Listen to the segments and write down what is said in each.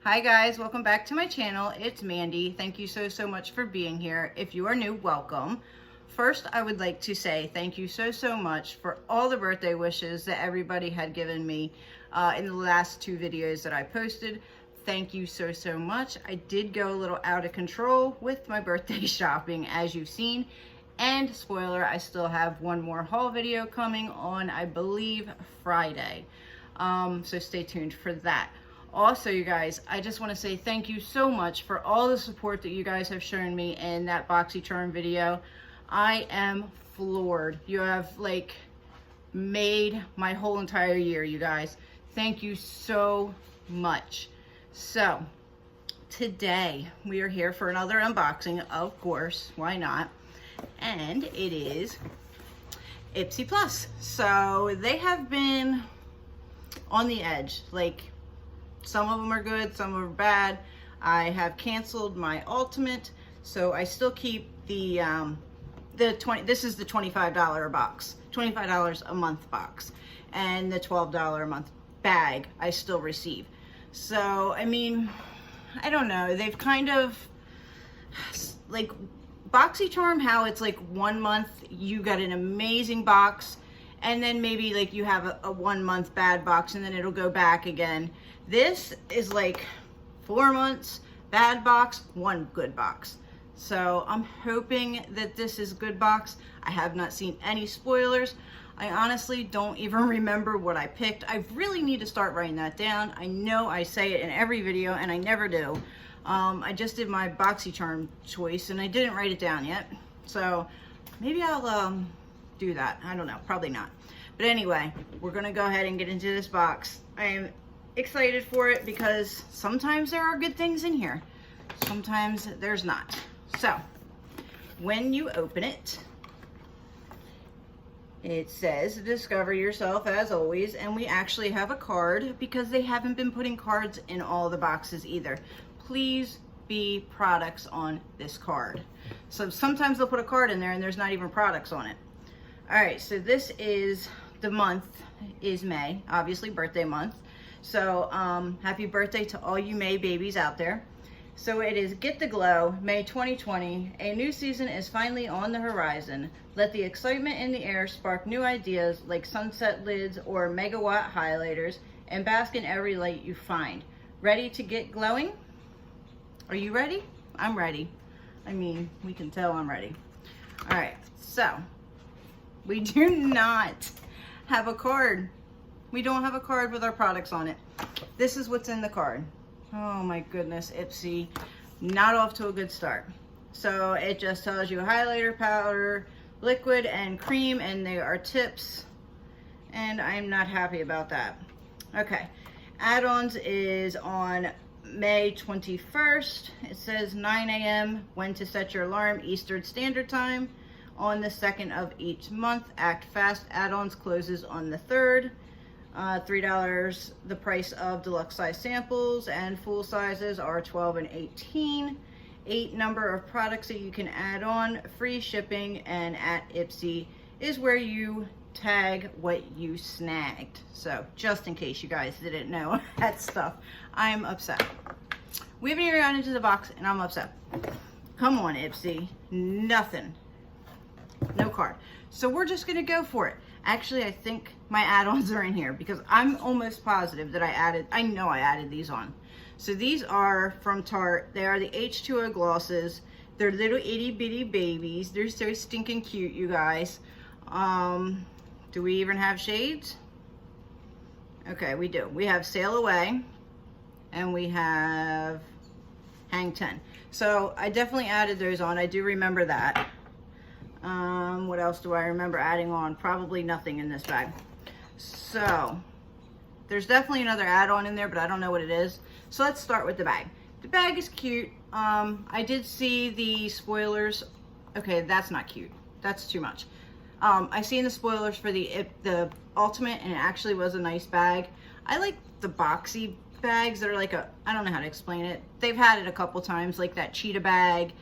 Hi guys, welcome back to my channel. It's Mandy. Thank you so much for being here. If you are new, welcome. First, I would like to say thank you so much for all the birthday wishes that everybody had given me in the last two videos that I posted. Thank you so much. I did go a little out of control with my birthday shopping, as you've seen. And spoiler, I still have one more haul video coming on, I believe, Friday. So stay tuned for that. Also, you guys, I just want to say thank you so much for all the support that you guys have shown me in that BoxyCharm video. I am floored. You have like made my whole entire year, you guys. Thank you so much. So today we are here for another unboxing, of course, why not? And it is Ipsy Plus. So they have been on the edge, like some of them are good, some are bad. I have canceled my ultimate, so I still keep the this is the $25 box, $25 a month box, and the $12 a month bag I still receive. So I mean, I don't know, they've kind of like BoxyCharm, how it's like 1 month you got an amazing box, and then maybe like you have a 1 month bad box and then it'll go back again. This is like 4 months bad box, 1 good box. So I'm hoping that this is good box. I have not seen any spoilers. I honestly don't even remember what I picked. I really need to start writing that down. I know I say it in every video and I never do. I just did my BoxyCharm choice and I didn't write it down yet. So maybe I'll do that. I don't know, probably not. But anyway, we're gonna go ahead and get into this box. I am excited for it because sometimes there are good things in here. Sometimes there's not. So when you open it, it says discover yourself as always, and we actually have a card because they haven't been putting cards in all the boxes either. Please be products on this card. So sometimes they'll put a card in there and there's not even products on it. All right, so this is, the month is May, obviously birthday month. So happy birthday to all you May babies out there. So it is Get the Glow, May 2020. A new season is finally on the horizon. Let the excitement in the air spark new ideas like sunset lids or megawatt highlighters, and bask in every light you find. Ready to get glowing? Are you ready? I'm ready. I mean, we can tell I'm ready. All right, so we do not have a card. We don't have a card with our products on it. This is what's in the card. Oh my goodness, Ipsy, not off to a good start. So it just tells you highlighter, powder, liquid, and cream, and they are tips, and I'm not happy about that. Okay, Add-Ons is on May 21st. It says 9 a.m. when to set your alarm, Eastern Standard Time. On the 2nd of each month, act fast. Add-Ons closes on the 3rd. $3 the price of deluxe size samples, and full sizes are 12 and 18. 8 number of products that you can add on, free shipping, and at Ipsy is where you tag what you snagged. So just in case you guys didn't know that stuff, I'm upset. We haven't even gotten into the box and I'm upset. Come on, Ipsy, nothing, no card. So we're just gonna go for it. Actually, I think my add-ons are in here because I'm almost positive that I know I added these on. So these are from Tarte. They are the H2o Glosses. They're little itty bitty babies. They're so stinking cute, you guys. Do we even have shades? Okay, we do. We have Sail Away and we have Hang 10. So I definitely added those on. I do remember that. What else do I remember adding on? Probably nothing in this bag. So there's definitely another add-on in there, but I don't know what it is. So let's start with the bag. The bag is cute. I did see the spoilers. Okay, that's not cute. That's too much. I seen the spoilers for the ultimate, and it actually was a nice bag. I like the boxy bags that are like a, I don't know how to explain it. They've had it a couple times, like that cheetah bag.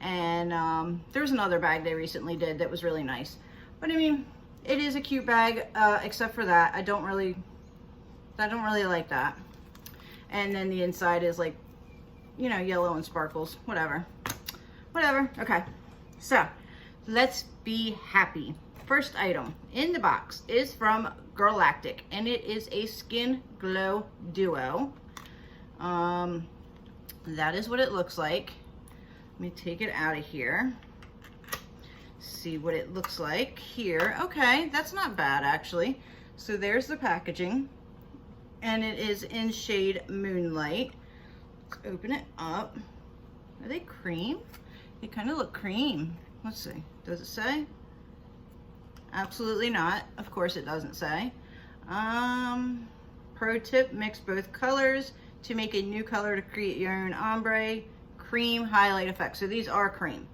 And there's another bag they recently did that was really nice. But I mean, it is a cute bag, except for that. I don't really like that. And then the inside is like, you know, yellow and sparkles, whatever. Whatever, okay. So, let's be happy. First item in the box is from Girlactik, and it is a Skin Glow Duo. That is what it looks like. Let me take it out of here. See what it looks like here. Okay, that's not bad actually. So there's the packaging, and it is in shade Moonlight. Let's open it up. Are they cream? They kind of look cream. Let's see, does it say? Absolutely not. Of course it doesn't say. Pro tip, mix both colors to make a new color to create your own ombre cream highlight effect. So these are cream.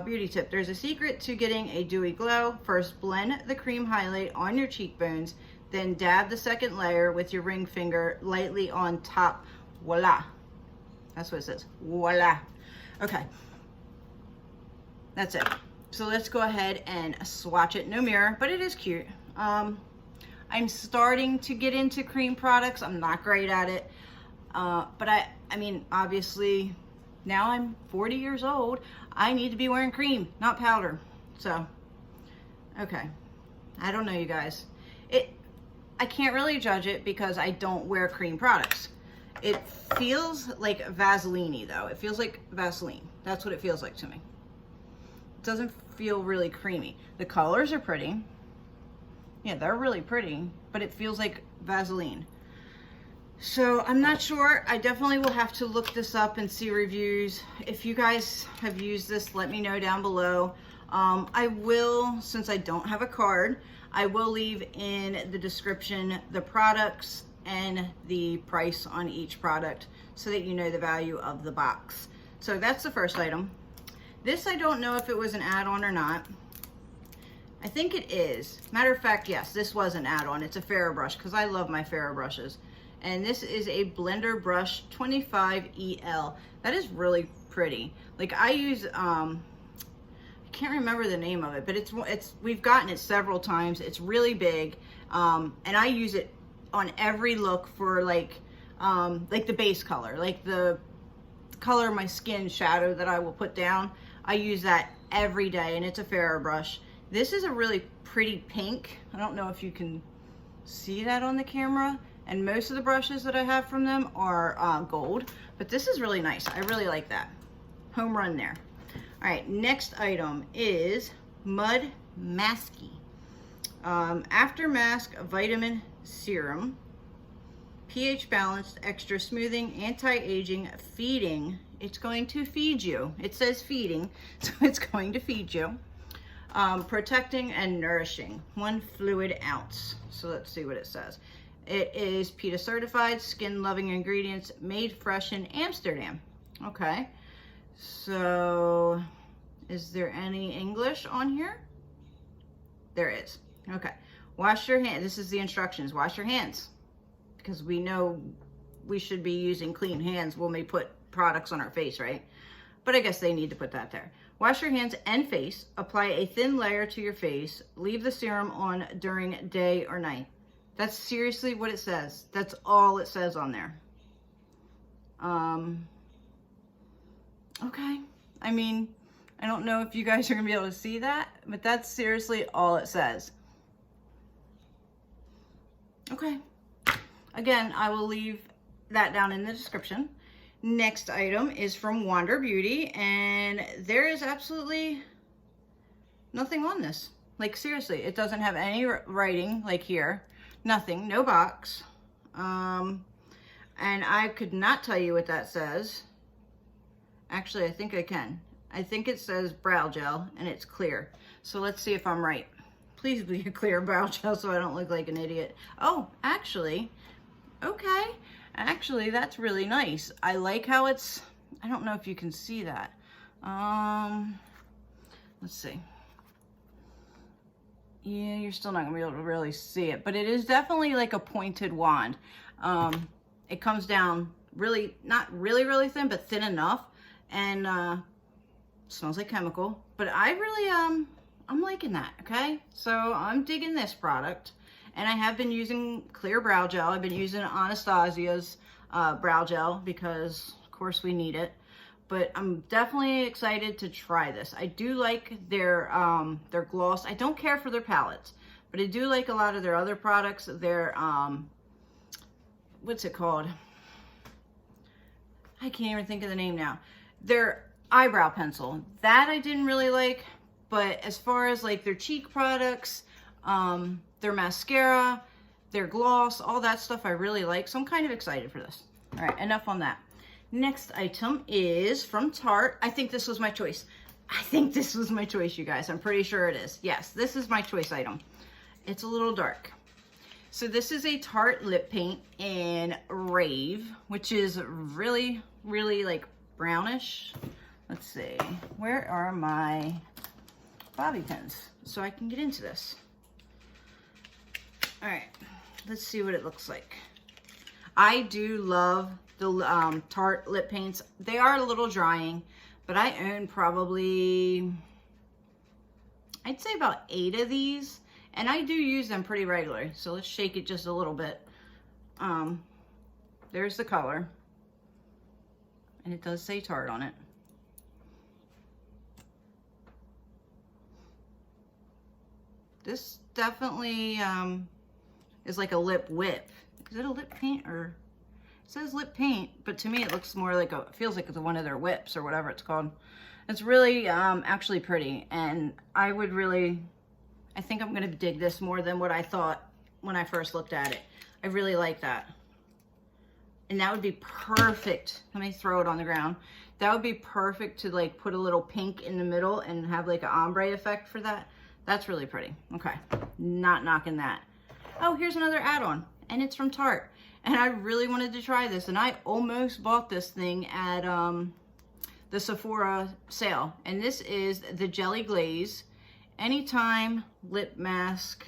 Beauty tip, there's a secret to getting a dewy glow. First, blend the cream highlight on your cheekbones, then dab the second layer with your ring finger lightly on top. Voila. That's what it says. Voila. Okay. That's it. So let's go ahead and swatch it. No mirror, but it is cute. I'm starting to get into cream products. I'm not great at it. But I mean, obviously, now I'm 40 years old. I need to be wearing cream, not powder. So, okay. I don't know, you guys. I can't really judge it because I don't wear cream products. It feels like Vaseline-y though. It feels like Vaseline. That's what it feels like to me. It doesn't feel really creamy. The colors are pretty. Yeah, they're really pretty, but it feels like Vaseline. So I'm not sure. I definitely will have to look this up and see reviews. If you guys have used this, let me know down below. I will, since I don't have a card, I will leave in the description the products and the price on each product so that you know the value of the box. So that's the first item. This, I don't know if it was an add-on or not. I think it is. Matter of fact, yes, this was an add-on. It's a Ferro brush because I love my Ferro brushes. And this is a blender brush 25EL. That is really pretty. Like I use, I can't remember the name of it, but we've gotten it several times. It's really big, and I use it on every look for like the base color, like the color of my skin shadow that I will put down. I use that every day, and it's a Ferro brush. This is a really pretty pink. I don't know if you can see that on the camera. And most of the brushes that I have from them are gold, but this is really nice. I really like that. Home run there. All right, next item is Mudmasky. Aftermask Vitamin Serum. pH balanced, extra smoothing, anti-aging, feeding. It's going to feed you. It says feeding, so it's going to feed you. Protecting and nourishing, 1 fluid ounce. So let's see what it says. It is PETA certified, skin loving ingredients, made fresh in Amsterdam. Okay, so is there any English on here? There is. Okay, wash your hands. This is the instructions. Wash your hands, because we know we should be using clean hands when we put products on our face, right? But I guess they need to put that there. Wash your hands and face. Apply a thin layer to your face. Leave the serum on during day or night. That's seriously what it says. That's all it says on there. Okay. I mean, I don't know if you guys are gonna be able to see that, but that's seriously all it says. Okay. Again, I will leave that down in the description. Next item is from Wander Beauty, and there is absolutely nothing on this. Like seriously, it doesn't have any writing like here. Nothing, no box. And I could not tell you what that says. Actually, I think I can. I think it says brow gel and it's clear. So let's see if I'm right. Please be a clear brow gel so I don't look like an idiot. Oh, actually, okay. Actually, that's really nice. I like how it's, I don't know if you can see that. Let's see. Yeah, you're still not gonna be able to really see it, but it is definitely like a pointed wand. It comes down really, not really, really thin, but thin enough, and smells like chemical. But I really, I'm liking that, okay? So I'm digging this product, and I have been using clear brow gel. I've been using Anastasia's brow gel because of course we need it. But I'm definitely excited to try this. I do like their gloss. I don't care for their palettes, but I do like a lot of their other products. Their, what's it called? I can't even think of the name now. Their eyebrow pencil. That I didn't really like, but as far as like their cheek products, their mascara, their gloss, all that stuff I really like. So I'm kind of excited for this. All right, enough on that. Next item is from Tarte. I think this was my choice. I think this was my choice, you guys. I'm pretty sure it is. Yes, this is my choice item. It's a little dark. So this is a Tarte lip paint in Rave, which is really, really like brownish. Let's see. Where are my bobby pins so I can get into this? All right, let's see what it looks like. I do love the Tarte lip paints. They are a little drying, but I own probably, I'd say about 8 of these, and I do use them pretty regularly. So let's shake it just a little bit. There's the color, and it does say Tarte on it. This definitely is like a lip whip. Is it a lip paint or? It says lip paint, but to me it looks more like it feels like it's one of their whips or whatever it's called. It's really actually pretty, and I think I'm gonna dig this more than what I thought when I first looked at it. I really like that. And that would be perfect. Let me throw it on the ground. That would be perfect to like put a little pink in the middle and have like an ombre effect for that. That's really pretty. Okay, not knocking that. Oh, here's another add-on, and it's from Tarte. And I really wanted to try this, and I almost bought this thing at the Sephora sale. And this is the Jelly Glaze Anytime Lip Mask.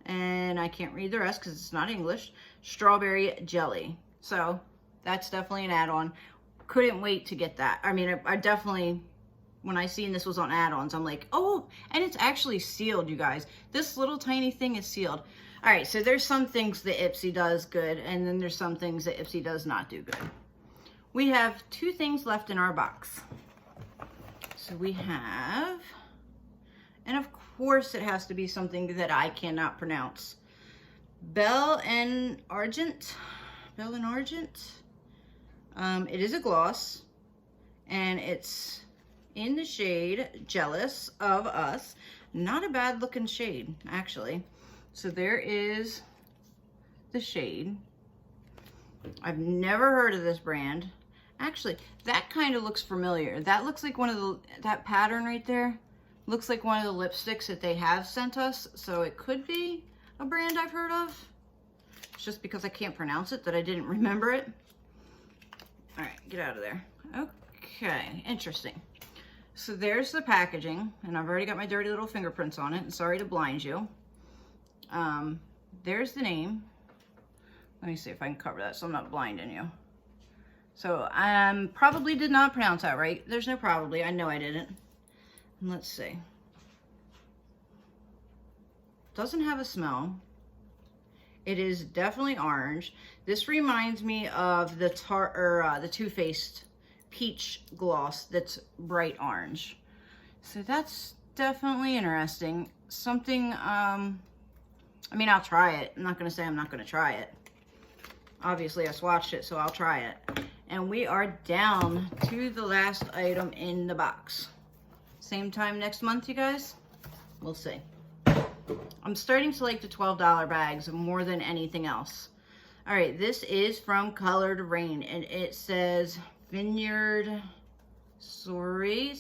And I can't read the rest because it's not English. Strawberry Jelly. So that's definitely an add-on. Couldn't wait to get that. I mean, I definitely, when I seen this was on add-ons, I'm like, oh, and it's actually sealed, you guys. This little tiny thing is sealed. All right, so there's some things that Ipsy does good, and then there's some things that Ipsy does not do good. We have 2 things left in our box. So we have, and of course it has to be something that I cannot pronounce. Belle and Argent. It is a gloss, and it's in the shade Jealous of Us. Not a bad looking shade, actually. So there is the shade. I've never heard of this brand. Actually, that kind of looks familiar. That looks like one of the, that pattern right there looks like one of the lipsticks that they have sent us. So it could be a brand I've heard of. It's just because I can't pronounce it that I didn't remember it. All right, get out of there. Okay, interesting. So there's the packaging, and I've already got my dirty little fingerprints on it, and sorry to blind you. There's the name. Let me see if I can cover that so I'm not blinding you. So probably did not pronounce that right. There's no probably, I know I didn't. And let's see. Doesn't have a smell. It is definitely orange. This reminds me of the the Too Faced peach gloss that's bright orange. So that's definitely interesting. Something, I mean, I'll try it. I'm not going to say I'm not going to try it. Obviously, I swatched it, so I'll try it. And we are down to the last item in the box. Same time next month, you guys? We'll see. I'm starting to like the $12 bags more than anything else. All right, this is from Colored Raine, and it says Vineyard Soirée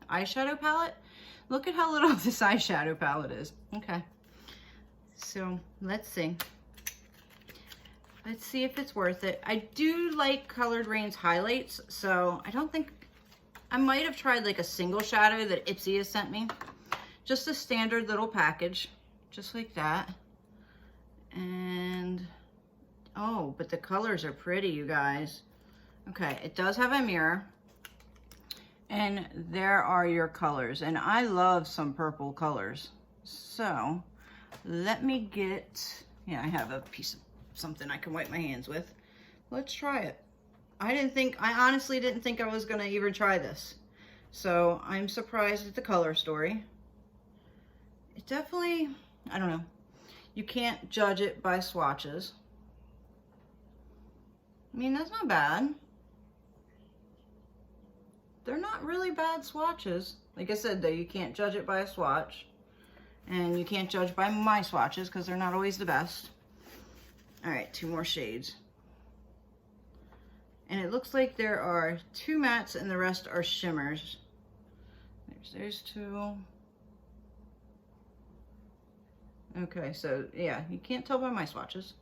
Eyeshadow Palette. Look at how little this eyeshadow palette is. Okay. So let's see. Let's see if it's worth it. I do like Colored Raine's highlights, so I don't think, I might have tried like a single shadow that Ipsy has sent me. Just a standard little package, just like that. And, oh, but the colors are pretty, you guys. Okay, it does have a mirror. And there are your colors. And I love some purple colors. So, let me get, yeah, I have a piece of something I can wipe my hands with. Let's try it. I honestly didn't think I was gonna even try this. So I'm surprised at the color story. It definitely, I don't know. You can't judge it by swatches. I mean, that's not bad. They're not really bad swatches. Like I said though, you can't judge it by a swatch. And you can't judge by my swatches because they're not always the best. All right, 2 more shades. And it looks like there are 2 mattes and the rest are shimmers. There's 2. Okay, so yeah, you can't tell by my swatches.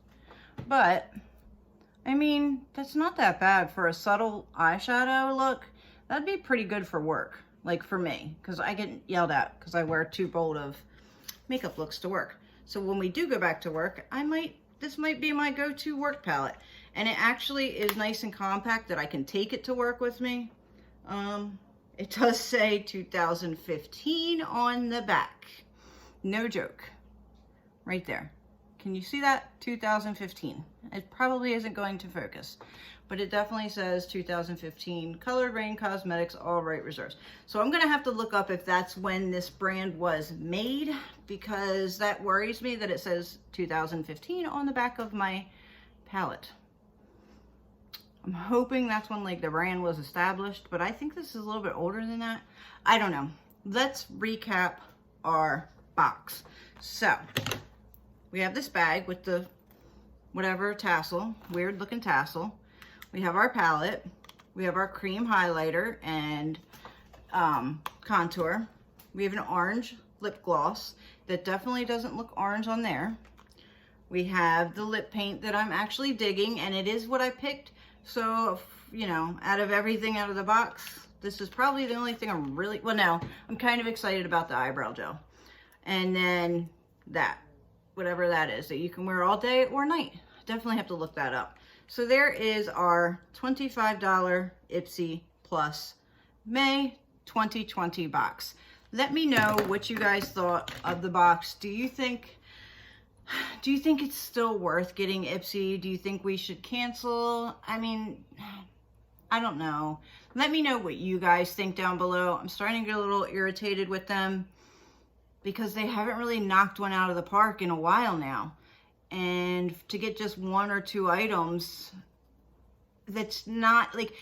But, I mean, that's not that bad for a subtle eyeshadow look. That'd be pretty good for work, like for me, because I get yelled at because I wear too bold of makeup looks to work. So when we do go back to work, this might be my go-to work palette. And it actually is nice and compact that I can take it to work with me. It does say 2015 on the back. No joke. Right there. Can you see that? 2015. It probably isn't going to focus, but it definitely says 2015 colored Raine Cosmetics, all right reserves. So I'm gonna have to look up if that's when this brand was made, because that worries me that it says 2015 on the back of my palette. I'm hoping that's when like the brand was established, but I think this is a little bit older than that. I don't know. Let's recap our box. So we have this bag with the whatever tassel, weird looking tassel. We have our palette. We have our cream highlighter and contour. We have an orange lip gloss that definitely doesn't look orange on there. We have the lip paint that I'm actually digging, and it is what I picked. So, you know, out of everything out of the box, this is probably the only thing I'm really, well, no, I'm kind of excited about the eyebrow gel. And then that, whatever that is, that you can wear all day or night. Definitely have to look that up. So there is our $25 Ipsy Plus May 2020 box. Let me know what you guys thought of the box. Do you think it's still worth getting Ipsy? Do you think we should cancel? I mean, I don't know. Let me know what you guys think down below. I'm starting to get a little irritated with them because they haven't really knocked one out of the park in a while now. And to get just 1 or 2 items, that's not like,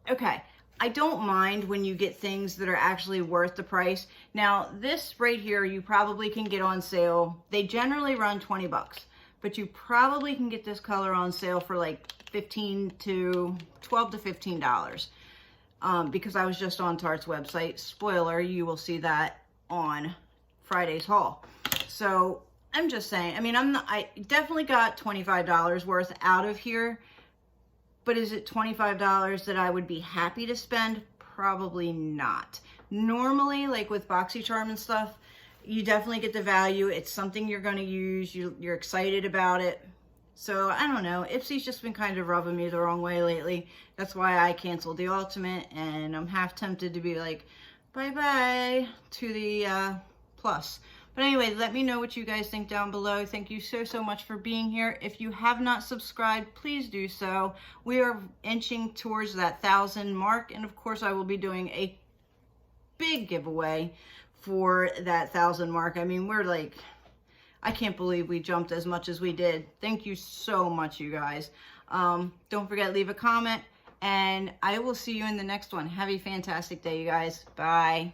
okay, I don't mind when you get things that are actually worth the price. Now, this right here, you probably can get on sale. They generally run 20 bucks, but you probably can get this color on sale for like $12 to $15. Because I was just on Tarte's website. Spoiler, you will see that on Friday's haul. So I'm just saying, I mean, I definitely got $25 worth out of here, but is it $25 that I would be happy to spend? Probably not. Normally, like with BoxyCharm and stuff, you definitely get the value. It's something you're going to use. You're excited about it. So I don't know. Ipsy's just been kind of rubbing me the wrong way lately. That's why I canceled the Ultimate, and I'm half tempted to be like, bye-bye to the Plus. But anyway, let me know what you guys think down below. Thank you so much for being here. If you have not subscribed, please do so. We are inching towards that 1,000 mark. And of course, I will be doing a big giveaway for that 1,000 mark. I mean, we're like, I can't believe we jumped as much as we did. Thank you so much, you guys. Don't forget, leave a comment. And I will see you in the next one. Have a fantastic day, you guys. Bye.